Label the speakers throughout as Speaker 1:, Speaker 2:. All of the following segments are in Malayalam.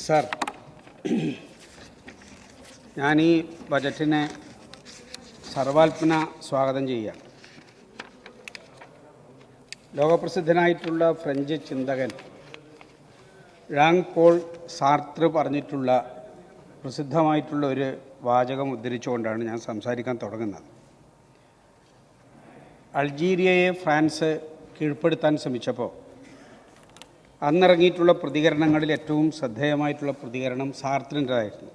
Speaker 1: സർ, ഞാൻ ഈ ബജറ്റിനെ സർവാത്മന സ്വാഗതം ചെയ്യുകയാണ്. ലോകപ്രസിദ്ധനായിട്ടുള്ള ഫ്രഞ്ച് ചിന്തകൻ ഴാങ് പോൾ സാർത്ര് പറഞ്ഞിട്ടുള്ള പ്രസിദ്ധമായിട്ടുള്ള ഒരു വാചകം ഉദ്ധരിച്ചുകൊണ്ടാണ് ഞാൻ സംസാരിക്കാൻ തുടങ്ങുന്നത്. അൾജീരിയയെ ഫ്രാൻസ് കീഴ്പ്പെടുത്താൻ ശ്രമിച്ചപ്പോൾ അന്നിറങ്ങിയിട്ടുള്ള പ്രതികരണങ്ങളിൽ ഏറ്റവും ശ്രദ്ധേയമായിട്ടുള്ള പ്രതികരണം സാർത്തിൻ്റെതായിരുന്നു.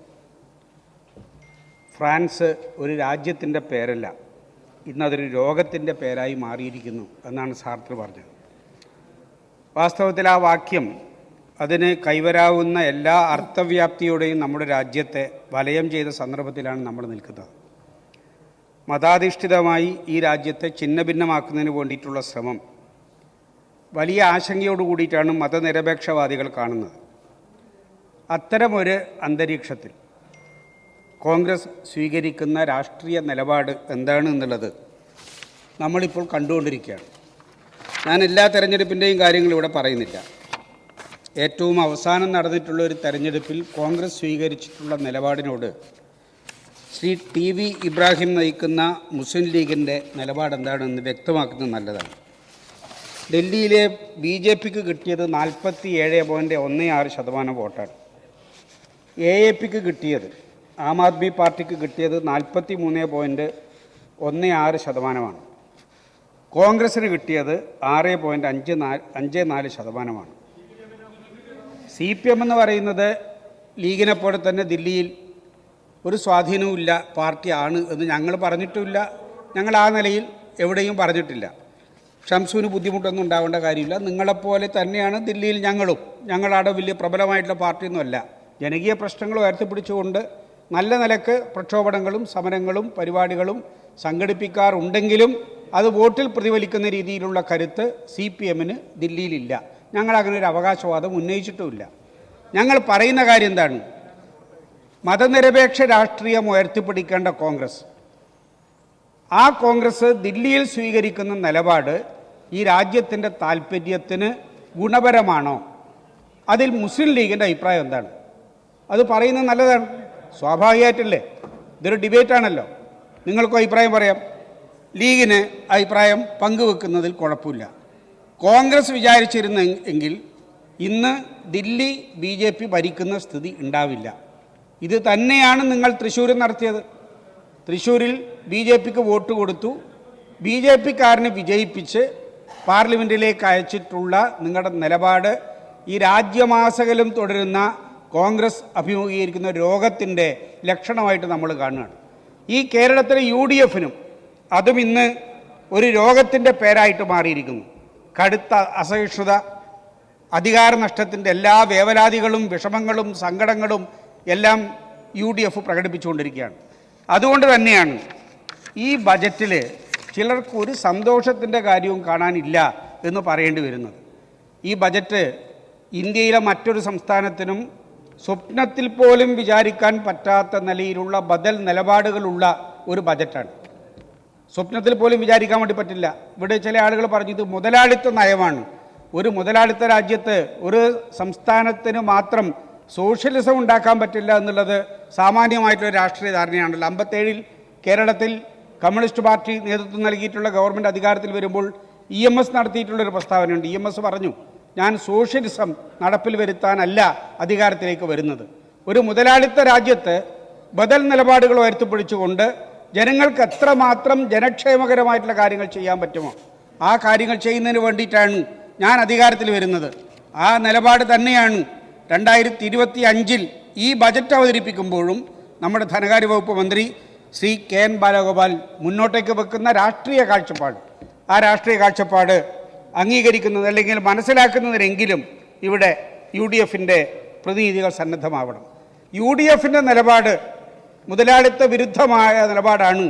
Speaker 1: ഫ്രാൻസ് ഒരു രാജ്യത്തിൻ്റെ പേരല്ല, ഇന്നതൊരു രോഗത്തിൻ്റെ പേരായി മാറിയിരിക്കുന്നു എന്നാണ് സാർത്ര പറഞ്ഞത്. വാസ്തവത്തിൽ ആ വാക്യം അതിന് കൈവരാവുന്ന എല്ലാ അർത്ഥവ്യാപ്തിയോടെയും നമ്മുടെ രാജ്യത്തെ വലയം ചെയ്ത സന്ദർഭത്തിലാണ് നമ്മൾ നിൽക്കുന്നത്. മതാധിഷ്ഠിതമായി ഈ രാജ്യത്തെ ഛിന്നഭിന്നമാക്കുന്നതിന് വേണ്ടിയിട്ടുള്ള ശ്രമം വലിയ ആശങ്കയോട് കൂടിയിട്ടാണ് മതനിരപേക്ഷവാദികൾ കാണുന്നത്. അത്തരമൊരു അന്തരീക്ഷത്തിൽ കോൺഗ്രസ് സ്വീകരിക്കുന്ന രാഷ്ട്രീയ നിലപാട് എന്താണ് എന്നുള്ളത് നമ്മളിപ്പോൾ കണ്ടുകൊണ്ടിരിക്കുകയാണ്. ഞാൻ എല്ലാ തെരഞ്ഞെടുപ്പിൻ്റെയും കാര്യങ്ങൾ ഇവിടെ പറയുന്നില്ല. ഏറ്റവും അവസാനം നടന്നിട്ടുള്ള ഒരു തെരഞ്ഞെടുപ്പിൽ കോൺഗ്രസ് സ്വീകരിച്ചിട്ടുള്ള നിലപാടിനോട് ശ്രീ TV ഇബ്രാഹിം നയിക്കുന്ന മുസ്ലിം ലീഗിൻ്റെ നിലപാട് എന്താണെന്ന് വ്യക്തമാക്കുന്നത് നല്ലതാണ്. ഡൽഹിയിലെ BJPക്ക് കിട്ടിയത് 47.16% വോട്ടാണ്. AAPക്ക് കിട്ടിയത്, ആം ആദ്മി പാർട്ടിക്ക് കിട്ടിയത് 43.16%. കോൺഗ്രസ്സിന് കിട്ടിയത് 6.54%. CPM എന്ന് പറയുന്നത് ലീഗിനെ പോലെ തന്നെ ദില്ലിയിൽ ഒരു സ്വാധീനവുമില്ല പാർട്ടിയാണ് എന്ന് ഞങ്ങൾ പറഞ്ഞിട്ടുമില്ല. ഞങ്ങൾ ആ നിലയിൽ എവിടെയും പറഞ്ഞിട്ടില്ല. ഷംസുവിന് ബുദ്ധിമുട്ടൊന്നും ഉണ്ടാവേണ്ട കാര്യമില്ല. നിങ്ങളെപ്പോലെ തന്നെയാണ് ദില്ലിയിൽ ഞങ്ങളവിടെ വലിയ പ്രബലമായിട്ടുള്ള പാർട്ടിയൊന്നുമല്ല. ജനകീയ പ്രശ്നങ്ങൾ ഉയർത്തിപ്പിടിച്ചുകൊണ്ട് നല്ല നിലക്ക് പ്രക്ഷോഭങ്ങളും സമരങ്ങളും പരിപാടികളും സംഘടിപ്പിക്കാറുണ്ടെങ്കിലും അത് വോട്ടിൽ പ്രതിഫലിക്കുന്ന രീതിയിലുള്ള കരുത്ത് CPMന് ദില്ലിയിലില്ല. ഞങ്ങളങ്ങനെ ഒരു അവകാശവാദം ഉന്നയിച്ചിട്ടുമില്ല. ഞങ്ങൾ പറയുന്ന കാര്യം എന്താണ്? മതനിരപേക്ഷ രാഷ്ട്രീയം ഉയർത്തിപ്പിടിക്കേണ്ട കോൺഗ്രസ്, ആ കോൺഗ്രസ് ദില്ലിയിൽ സ്വീകരിക്കുന്ന നിലപാട് ഈ രാജ്യത്തിൻ്റെ താല്പര്യത്തിന് ഗുണപരമാണോ? അതിൽ മുസ്ലിം ലീഗിൻ്റെ അഭിപ്രായം എന്താണ്? അത് പറയുന്നത് നല്ലതാണ്, സ്വാഭാവികമായിട്ടല്ലേ. ഇതൊരു ഡിബേറ്റാണല്ലോ. നിങ്ങൾക്കും അഭിപ്രായം പറയാം. ലീഗിന് അഭിപ്രായം പങ്കുവെക്കുന്നതിൽ കുഴപ്പമില്ല. കോൺഗ്രസ് വിചാരിച്ചിരുന്നെങ്കിൽ ഇന്ന് ദില്ലി BJP ഭരിക്കുന്ന സ്ഥിതി ഉണ്ടാവില്ല. ഇത് തന്നെയാണ് നിങ്ങൾ തൃശ്ശൂരിൽ നടത്തിയത്. തൃശ്ശൂരിൽ BJPക്ക് വോട്ട് കൊടുത്തു, BJPക്കാരനെ വിജയിപ്പിച്ച് പാർലമെൻറ്റിലേക്ക് അയച്ചിട്ടുള്ള നിങ്ങളുടെ നിലപാട് ഈ രാജ്യമാസകലം തുടരുന്ന കോൺഗ്രസ് അഭിമുഖീകരിക്കുന്ന രോഗത്തിൻ്റെ ലക്ഷണമായിട്ട് നമ്മൾ കാണുകയാണ്. ഈ കേരളത്തിലെ UDFനും അതും ഇന്ന് ഒരു രോഗത്തിൻ്റെ പേരായിട്ട് മാറിയിരിക്കുന്നു. കടുത്ത അസഹിഷ്ണുത, അധികാര നഷ്ടത്തിൻ്റെ എല്ലാ വേവലാതികളും വിഷമങ്ങളും സങ്കടങ്ങളും എല്ലാം UDF പ്രകടിപ്പിച്ചുകൊണ്ടിരിക്കുകയാണ്. അതുകൊണ്ട് തന്നെയാണ് ഈ ബജറ്റിൽ ചിലർക്ക് ഒരു സന്തോഷത്തിൻ്റെ കാര്യവും കാണാനില്ല എന്ന് പറയേണ്ടി വരുന്നത്. ഈ ബജറ്റ് ഇന്ത്യയിലെ മറ്റൊരു സംസ്ഥാനത്തിനും സ്വപ്നത്തിൽ പോലും വിചാരിക്കാൻ പറ്റാത്ത നിലയിലുള്ള ബദൽ നിലപാടുകളുള്ള ഒരു ബജറ്റാണ്. സ്വപ്നത്തിൽ പോലും വിചാരിക്കാൻ വേണ്ടി പറ്റില്ല. ഇവിടെ ചില ആളുകൾ പറഞ്ഞു ഇത് മുതലാളിത്ത നയമാണ്. ഒരു മുതലാളിത്ത രാജ്യത്ത് ഒരു സംസ്ഥാനത്തിന് മാത്രം സോഷ്യലിസം ഉണ്ടാക്കാൻ പറ്റില്ല എന്നുള്ളത് സാമാന്യമായിട്ടുള്ള രാഷ്ട്രീയ ധാരണയാണല്ലോ. 57-ൽ കേരളത്തിൽ കമ്മ്യൂണിസ്റ്റ് പാർട്ടി നേതൃത്വം നൽകിയിട്ടുള്ള ഗവൺമെൻറ് അധികാരത്തിൽ വരുമ്പോൾ EMS നടത്തിയിട്ടുള്ളൊരു പ്രസ്താവനയുണ്ട്. EMS പറഞ്ഞു, ഞാൻ സോഷ്യലിസം നടപ്പിൽ വരുത്താനല്ല അധികാരത്തിലേക്ക് വരുന്നത്. ഒരു മുതലാളിത്ത രാജ്യത്ത് ബദൽ നിലപാടുകൾ ഉയർത്തിപ്പിടിച്ചുകൊണ്ട് ജനങ്ങൾക്ക് എത്രമാത്രം ജനക്ഷേമകരമായിട്ടുള്ള കാര്യങ്ങൾ ചെയ്യാൻ പറ്റുമോ ആ കാര്യങ്ങൾ ചെയ്യുന്നതിന് വേണ്ടിയിട്ടാണ് ഞാൻ അധികാരത്തിൽ വരുന്നത്. ആ നിലപാട് തന്നെയാണ് 2025-ൽ ഈ ബജറ്റ് അവതരിപ്പിക്കുമ്പോഴും നമ്മുടെ ധനകാര്യ വകുപ്പ് മന്ത്രി ശ്രീ KN ബാലഗോപാൽ മുന്നോട്ടേക്ക് വെക്കുന്ന രാഷ്ട്രീയ കാഴ്ചപ്പാട്. ആ രാഷ്ട്രീയ കാഴ്ചപ്പാട് അംഗീകരിക്കുന്നത് അല്ലെങ്കിൽ മനസ്സിലാക്കുന്നതിനെങ്കിലും ഇവിടെ UDFൻ്റെ പ്രതിനിധികൾ സന്നദ്ധമാവണം. UDFൻ്റെ നിലപാട് മുതലാളിത്ത വിരുദ്ധമായ നിലപാടാണ്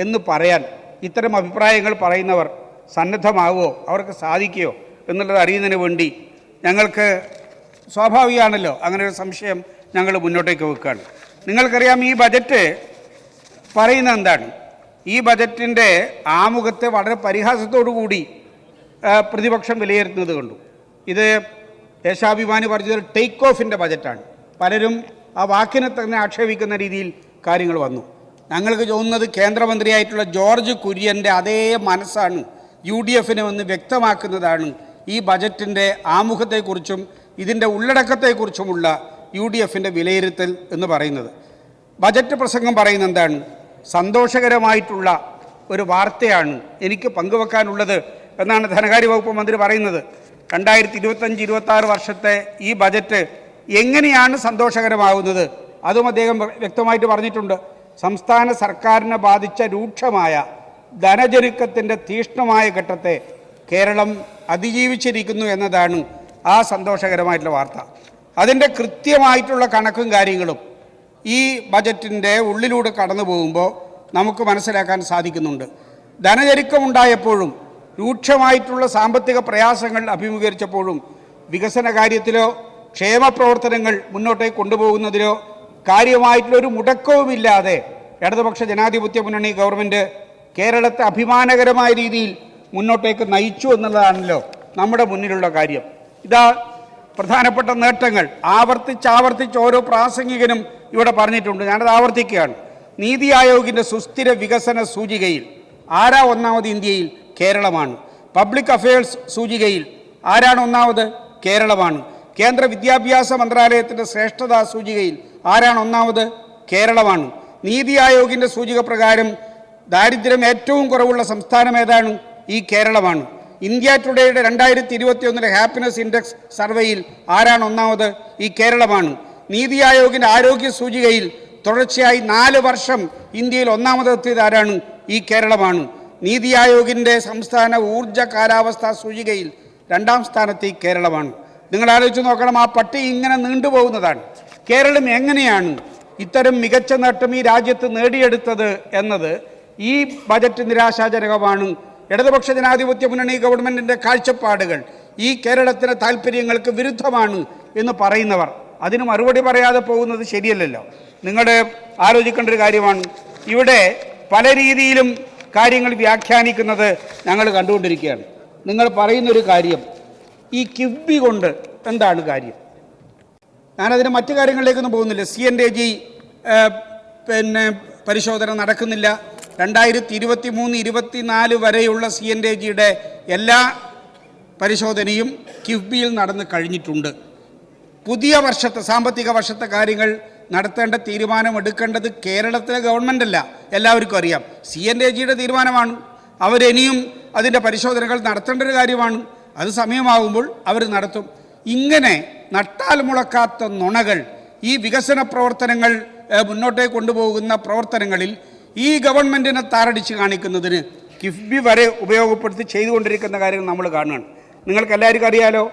Speaker 1: എന്ന് പറയാൻ ഇത്തരം അഭിപ്രായങ്ങൾ പറയുന്നവർ സന്നദ്ധമാവുമോ, അവർക്ക് സാധിക്കുകയോ എന്നുള്ളത് അറിയുന്നതിന് വേണ്ടി ഞങ്ങൾക്ക് സ്വാഭാവികമാണല്ലോ അങ്ങനെ ഒരു സംശയം ഞങ്ങൾ മുന്നോട്ടേക്ക് വെക്കുകയാണ്. നിങ്ങൾക്കറിയാം ഈ ബജറ്റ് പറയുന്നത് എന്താണ്? ഈ ബജറ്റിൻ്റെ ആമുഖത്തെ വളരെ പരിഹാസത്തോടു കൂടി പ്രതിപക്ഷം വിലയിരുത്തുന്നത് കണ്ടു. ഇത് ദേശാഭിമാനി പറഞ്ഞതൊരു ടേക്ക് ഓഫിൻ്റെ ബജറ്റാണ്. പലരും ആ വാക്കിനെ തന്നെ ആക്ഷേപിക്കുന്ന രീതിയിൽ കാര്യങ്ങൾ വന്നു. ഞങ്ങൾക്ക് തോന്നുന്നത് കേന്ദ്രമന്ത്രിയായിട്ടുള്ള ജോർജ് കുര്യൻ്റെ അതേ മനസ്സാണ് UDFന് വന്ന് വ്യക്തമാക്കുന്നതാണ് ഈ ബജറ്റിൻ്റെ ആമുഖത്തെക്കുറിച്ചും ഇതിൻ്റെ ഉള്ളടക്കത്തെക്കുറിച്ചുമുള്ള UDFൻ്റെ വിലയിരുത്തൽ എന്ന് പറയുന്നത്. ബജറ്റ് പ്രസംഗം പറയുന്നത് എന്താണ്? സന്തോഷകരമായിട്ടുള്ള ഒരു വാർത്തയാണ് എനിക്ക് പങ്കുവെക്കാനുള്ളത് എന്നാണ് ധനകാര്യ വകുപ്പ് മന്ത്രി പറയുന്നത്. 2025-26 വർഷത്തെ ഈ ബജറ്റ് എങ്ങനെയാണ് സന്തോഷകരമാകുന്നത് അതും അദ്ദേഹം വ്യക്തമായിട്ട് പറഞ്ഞിട്ടുണ്ട്. സംസ്ഥാന സർക്കാരിനെ ബാധിച്ച രൂക്ഷമായ ധനജെരുക്കത്തിൻ്റെ തീക്ഷ്ണമായ ഘട്ടത്തെ കേരളം അതിജീവിച്ചിരിക്കുന്നു എന്നതാണ് ആ സന്തോഷകരമായിട്ടുള്ള വാർത്ത. അതിൻ്റെ കൃത്യമായിട്ടുള്ള കണക്കും കാര്യങ്ങളും ഈ ബജറ്റിൻ്റെ ഉള്ളിലൂടെ കടന്നു പോകുമ്പോൾ നമുക്ക് മനസ്സിലാക്കാൻ സാധിക്കുന്നുണ്ട്. ധനജെരുക്കമുണ്ടായപ്പോഴും രൂക്ഷമായിട്ടുള്ള സാമ്പത്തിക പ്രയാസങ്ങൾ അഭിമുഖീകരിച്ചപ്പോഴും വികസന കാര്യത്തിലോ ക്ഷേമ പ്രവർത്തനങ്ങൾ മുന്നോട്ടേക്ക് കൊണ്ടുപോകുന്നതിലോ കാര്യമായിട്ടുള്ളൊരു മുടക്കവുമില്ലാതെ ഇടതുപക്ഷ ജനാധിപത്യ മുന്നണി ഗവൺമെൻറ് കേരളത്തെ അഭിമാനകരമായ രീതിയിൽ മുന്നോട്ടേക്ക് നയിച്ചു എന്നുള്ളതാണല്ലോ നമ്മുടെ മുന്നിലുള്ള കാര്യം. ഇതാ പ്രധാനപ്പെട്ട നേട്ടങ്ങൾ ആവർത്തിച്ച് ഓരോ പ്രാസംഗികനും ഇവിടെ പറഞ്ഞിട്ടുണ്ട്. ഞാനത് ആവർത്തിക്കുകയാണ്. നീതി ആയോഗിൻ്റെ സുസ്ഥിര വികസന സൂചികയിൽ ആരാ ഒന്നാമത്? ഇന്ത്യയിൽ കേരളമാണ്. പബ്ലിക് അഫയേഴ്സ് സൂചികയിൽ ആരാണ് ഒന്നാമത്? കേരളമാണ്. കേന്ദ്ര വിദ്യാഭ്യാസ മന്ത്രാലയത്തിൻ്റെ ശ്രേഷ്ഠതാ സൂചികയിൽ ആരാണ് ഒന്നാമത്? കേരളമാണ്. നീതി ആയോഗിൻ്റെ സൂചിക പ്രകാരം ദാരിദ്ര്യം ഏറ്റവും കുറവുള്ള സംസ്ഥാനം ഏതാണ്? ഈ കേരളമാണ്. ഇന്ത്യ ടുഡേയുടെ 2021 ഹാപ്പിനെസ് ഇൻഡെക്സ് സർവേയിൽ ആരാണ് ഒന്നാമത്? ഈ കേരളമാണ്. നീതി ആയോഗിൻ്റെ ആരോഗ്യ സൂചികയിൽ തുടർച്ചയായി 4 വർഷം ഇന്ത്യയിൽ ഒന്നാമതെത്തിയത് ആരാണ്? ഈ കേരളമാണ്. നീതി ആയോഗിൻ്റെ സംസ്ഥാന ഊർജ കാലാവസ്ഥാ സൂചികയിൽ 2ാം സ്ഥാനത്ത് ഈ കേരളമാണ്. നിങ്ങൾ ആലോചിച്ച് നോക്കണം, ആ പട്ടിക ഇങ്ങനെ നീണ്ടുപോകുന്നതാണ്. കേരളം എങ്ങനെയാണ് ഇത്തരം മികച്ച നേട്ടം ഈ രാജ്യത്ത് നേടിയെടുത്തത് എന്നത് ഈ ബജറ്റ് നിരാശാജനകമാണ്. ഇടതുപക്ഷ ജനാധിപത്യ മുന്നണി ഗവൺമെൻറ്റിൻ്റെ കാഴ്ചപ്പാടുകൾ ഈ കേരളത്തിൻ്റെ താല്പര്യങ്ങൾക്ക് വിരുദ്ധമാണ് എന്ന് പറയുന്നവർ അതിന് മറുപടി പറയാതെ പോകുന്നത് ശരിയല്ലല്ലോ. നിങ്ങളുടെ ആലോചിക്കേണ്ട ഒരു കാര്യമാണ്. ഇവിടെ പല രീതിയിലും കാര്യങ്ങൾ വ്യാഖ്യാനിക്കുന്നത് ഞങ്ങൾ കണ്ടുകൊണ്ടിരിക്കുകയാണ്. നിങ്ങൾ പറയുന്നൊരു കാര്യം, ഈ കിഫ്ബി കൊണ്ട് എന്താണ് കാര്യം? ഞാനതിന് മറ്റു കാര്യങ്ങളിലേക്കൊന്നും പോകുന്നില്ല. CNAG പരിശോധന നടക്കുന്നില്ല. 2023-24 വരെയുള്ള CNAGയുടെ എല്ലാ പരിശോധനയും കിഫ്ബിയിൽ നടന്നു കഴിഞ്ഞിട്ടുണ്ട്. പുതിയ വർഷത്തെ സാമ്പത്തിക വർഷത്തെ കാര്യങ്ങൾ നടത്തേണ്ട തീരുമാനമെടുക്കേണ്ടത് കേരളത്തിലെ ഗവൺമെൻറ് അല്ല, എല്ലാവർക്കും അറിയാം. CNAGയുടെ തീരുമാനമാണ്. അവരിനിയും അതിൻ്റെ പരിശോധനകൾ നടത്തേണ്ട ഒരു കാര്യമാണ്. അത് സമയമാകുമ്പോൾ അവർ നടത്തും. ഇങ്ങനെ നട്ടാൽ മുളക്കാത്ത നുണകൾ ഈ വികസന പ്രവർത്തനങ്ങൾ മുന്നോട്ടേക്ക് കൊണ്ടുപോകുന്ന പ്രവർത്തനങ്ങളിൽ ഈ ഗവൺമെൻറ്റിനെ താറടിച്ച് കാണിക്കുന്നതിന് കിഫ്ബി വരെ ഉപയോഗപ്പെടുത്തി ചെയ്തുകൊണ്ടിരിക്കുന്ന കാര്യങ്ങൾ നമ്മൾ കാണുകയാണ്. നിങ്ങൾക്ക് എല്ലാവർക്കും അറിയാലോ,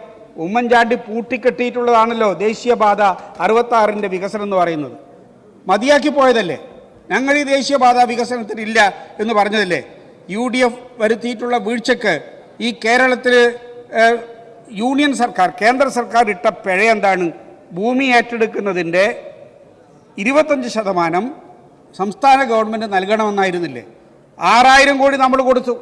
Speaker 1: ഉമ്മൻചാണ്ടി പൂട്ടിക്കെട്ടിയിട്ടുള്ളതാണല്ലോ ദേശീയപാത 66ൻ്റെ വികസനം എന്ന് പറയുന്നത്. മതിയാക്കി പോയതല്ലേ? ഞങ്ങൾ ഈ ദേശീയപാത വികസനത്തിനില്ല എന്ന് പറഞ്ഞതല്ലേ? UDF വരുത്തിയിട്ടുള്ള വീഴ്ചക്ക് ഈ കേരളത്തിൽ യൂണിയൻ സർക്കാർ, കേന്ദ്ര സർക്കാർ ഇട്ട പിഴ എന്താണ്? ഭൂമി ഏറ്റെടുക്കുന്നതിൻ്റെ 25% സംസ്ഥാന ഗവൺമെൻറ് നൽകണമെന്നായിരുന്നില്ലേ? 6000 കോടി നമ്മൾ കൊടുത്തു.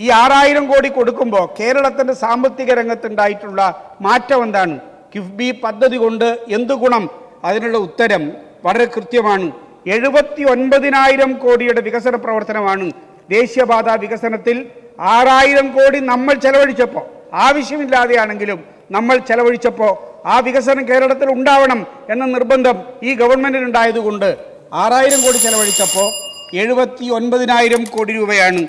Speaker 1: ഈ 6000 കോടി കൊടുക്കുമ്പോൾ കേരളത്തിൻ്റെ സാമ്പത്തിക രംഗത്തുണ്ടായിട്ടുള്ള മാറ്റം എന്താണ്? കിഫ്ബി പദ്ധതി കൊണ്ട് എന്ത് ഗുണം? അതിനുള്ള ഉത്തരം വളരെ കൃത്യമാണ്. 79,000 കോടിയുടെ വികസന പ്രവർത്തനമാണ് ദേശീയപാത വികസനത്തിൽ 6000 കോടി നമ്മൾ ചെലവഴിച്ചപ്പോൾ, ആവശ്യമില്ലാതെയാണെങ്കിലും നമ്മൾ ചെലവഴിച്ചപ്പോൾ ആ വികസനം കേരളത്തിൽ ഉണ്ടാവണം എന്ന നിർബന്ധം ഈ ഗവൺമെൻറ്റിനുണ്ടായതുകൊണ്ട് 6000 കോടി ചെലവഴിച്ചപ്പോൾ 79,000 കോടി രൂപയാണ്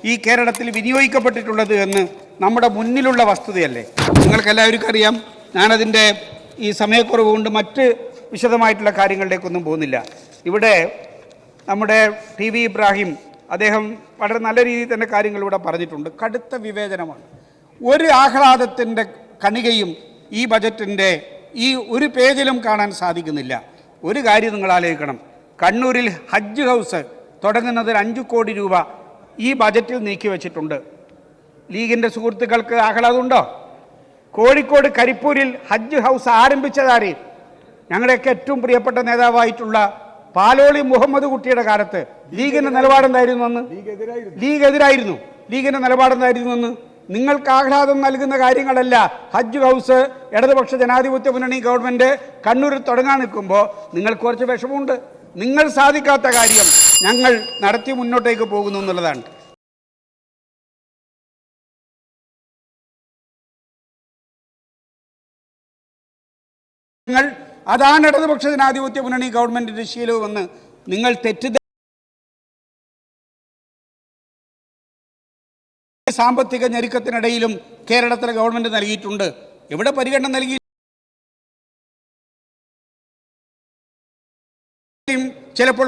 Speaker 1: ഈ കേരളത്തിൽ വിനിയോഗിക്കപ്പെട്ടിട്ടുള്ളത് എന്ന് നമ്മുടെ മുന്നിലുള്ള വസ്തുതയല്ലേ? നിങ്ങൾക്കെല്ലാവർക്കും അറിയാം. ഞാനതിൻ്റെ ഈ സമയക്കുറവ് കൊണ്ട് മറ്റ് വിശദമായിട്ടുള്ള കാര്യങ്ങളിലേക്കൊന്നും പോകുന്നില്ല. ഇവിടെ നമ്മുടെ TV ഇബ്രാഹിം അദ്ദേഹം വളരെ നല്ല രീതിയിൽ തന്നെ കാര്യങ്ങൾ ഇവിടെ പറഞ്ഞിട്ടുണ്ട്. കടുത്ത വിവേചനമാണ്. ഒരു ആഹ്ലാദത്തിൻ്റെ കണികയും ഈ ബജറ്റിൻ്റെ ഈ ഒരു പേജിലും കാണാൻ സാധിക്കുന്നില്ല. ഒരു കാര്യം നിങ്ങൾ ആലോചിക്കണം, കണ്ണൂരിൽ ഹജ്ജ് ഹൗസ് തുടങ്ങുന്നതിന് 5 കോടി രൂപ ഈ ബജറ്റിൽ നീക്കി വെച്ചിട്ടുണ്ട്. ലീഗിൻ്റെ സുഹൃത്തുക്കൾക്ക് ആഹ്ലാദമുണ്ടോ? കോഴിക്കോട് കരിപ്പൂരിൽ ഹജ്ജ് ഹൗസ് ആരംഭിച്ചതാരെ? ഞങ്ങളുടെയൊക്കെ ഏറ്റവും പ്രിയപ്പെട്ട നേതാവായിട്ടുള്ള പാലോളി മുഹമ്മദ് കുട്ടിയുടെ കാലത്ത് ലീഗിൻ്റെ നിലപാടെന്തായിരുന്നു? അന്ന് ലീഗ് എതിരായിരുന്നു. ലീഗിൻ്റെ നിലപാടെന്തായിരുന്നു? എന്ന് നിങ്ങൾക്ക് ആഹ്ലാദം നൽകുന്ന കാര്യങ്ങളല്ല. ഹജ്ജ് ഹൗസ് ഇടതുപക്ഷ ജനാധിപത്യ മുന്നണി ഗവൺമെൻറ് കണ്ണൂരിൽ തുടങ്ങാൻ നിൽക്കുമ്പോൾ നിങ്ങൾക്ക് കുറച്ച് വിഷമമുണ്ട്. നിങ്ങൾ സാധിക്കാത്ത കാര്യം ഞങ്ങൾ നടത്തി മുന്നോട്ടേക്ക് പോകുന്നു എന്നുള്ളതാണ്. അതാണ് ഇടതുപക്ഷ ജനാധിപത്യ മുന്നണി ഗവൺമെൻറ്റിൻ്റെ ശീലവുമെന്ന് നിങ്ങൾ തെറ്റിദ്ധ സാമ്പത്തിക ഞെരുക്കത്തിനിടയിലും കേരളത്തിലെ ഗവൺമെൻറ് നൽകിയിട്ടുണ്ട്. എവിടെ പരിഗണന നൽകി? ചിലപ്പോൾ